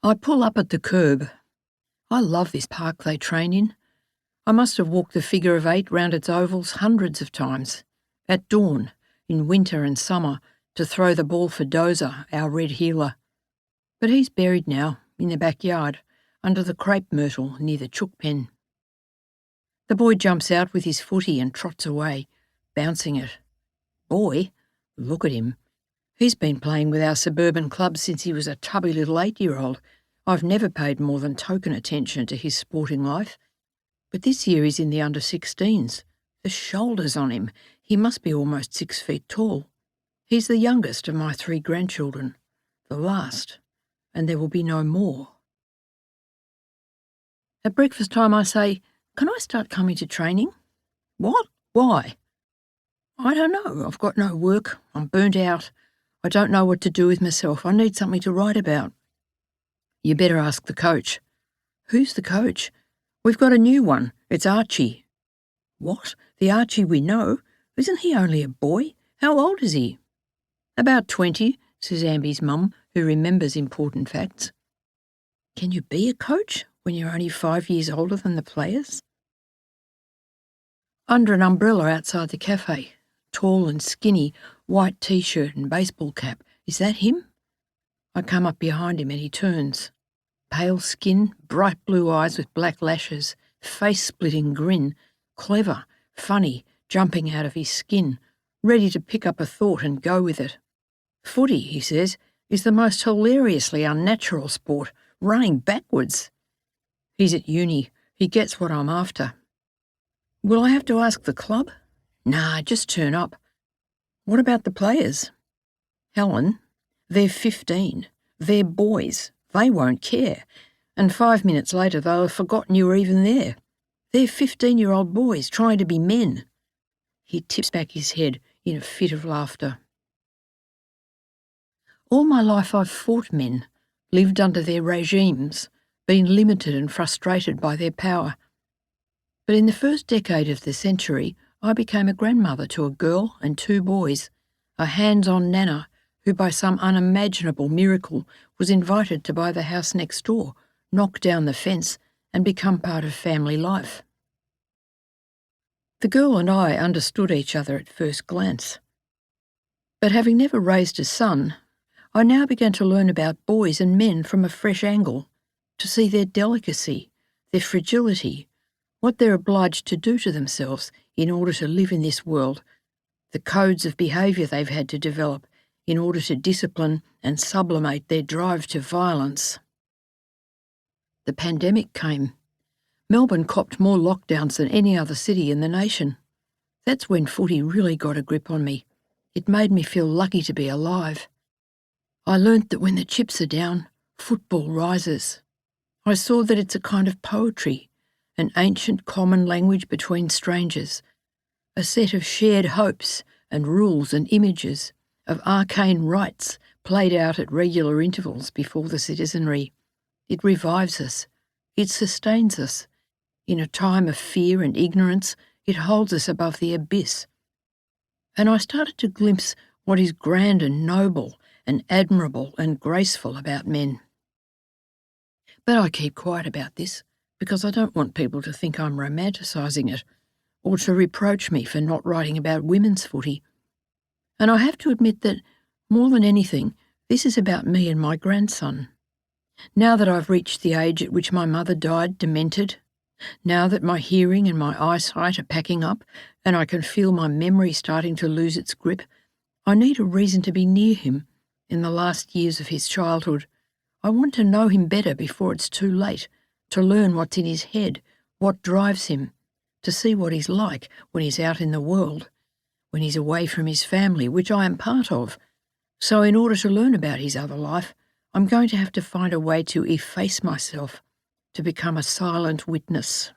I pull up at the kerb. I love this park they train in. I must have walked the figure of 8 round its ovals hundreds of times. At dawn, in winter and summer, to throw the ball for Dozer, our red heeler. But he's buried now, in the backyard, under the crepe myrtle near the chook pen. The boy jumps out with his footy and trots away, bouncing it. Boy? Look at him. He's been playing with our suburban club since he was a tubby little 8-year-old. I've never paid more than token attention to his sporting life. But this year he's in the under-16s. The shoulders on him. He must be almost 6 feet tall. He's the youngest of my 3 grandchildren. The last. And there will be no more. At breakfast time I say, "Can I start coming to training?" "What? Why?" "I don't know. I've got no work. I'm burnt out. I don't know what to do with myself. I need something to write about." "You better ask the coach." "Who's the coach?" "We've got a new one. It's Archie." "What? The Archie we know? Isn't he only a boy? How old is he?" "About 20, says Amby's mum, who remembers important facts. "Can you be a coach when you're only 5 years older than the players?" Under an umbrella outside the cafe, tall and skinny, white T-shirt and baseball cap. Is that him? I come up behind him and he turns. Pale skin, bright blue eyes with black lashes, face-splitting grin, clever, funny, jumping out of his skin, ready to pick up a thought and go with it. "Footy," he says, "is the most hilariously unnatural sport, running backwards." He's at uni. He gets what I'm after. "Will I have to ask the club?" "Nah, just turn up." "What about the players?" "Helen, they're 15. They're boys. They won't care. And 5 minutes later they'll have forgotten you were even there. They're 15-year-old boys trying to be men." He tips back his head in a fit of laughter. All my life I've fought men, lived under their regimes, been limited and frustrated by their power. But in the first decade of the century, I became a grandmother to a girl and 2 boys, a hands-on nana who by some unimaginable miracle was invited to buy the house next door, knock down the fence and become part of family life. The girl and I understood each other at first glance. But having never raised a son, I now began to learn about boys and men from a fresh angle, to see their delicacy, their fragility, what they're obliged to do to themselves in order to live in this world, the codes of behaviour they've had to develop in order to discipline and sublimate their drive to violence. The pandemic came. Melbourne copped more lockdowns than any other city in the nation. That's when footy really got a grip on me. It made me feel lucky to be alive. I learnt that when the chips are down, football rises. I saw that it's a kind of poetry, an ancient common language between strangers, a set of shared hopes and rules and images, of arcane rites played out at regular intervals before the citizenry. It revives us. It sustains us. In a time of fear and ignorance, it holds us above the abyss. And I started to glimpse what is grand and noble and admirable and graceful about men. But I keep quiet about this because I don't want people to think I'm romanticising it or to reproach me for not writing about women's footy. And I have to admit that, more than anything, this is about me and my grandson. Now that I've reached the age at which my mother died demented, now that my hearing and my eyesight are packing up and I can feel my memory starting to lose its grip, I need a reason to be near him in the last years of his childhood. I want to know him better before it's too late, to learn what's in his head, what drives him, to see what he's like when he's out in the world, when he's away from his family, which I am part of. So in order to learn about his other life, I'm going to have to find a way to efface myself, to become a silent witness.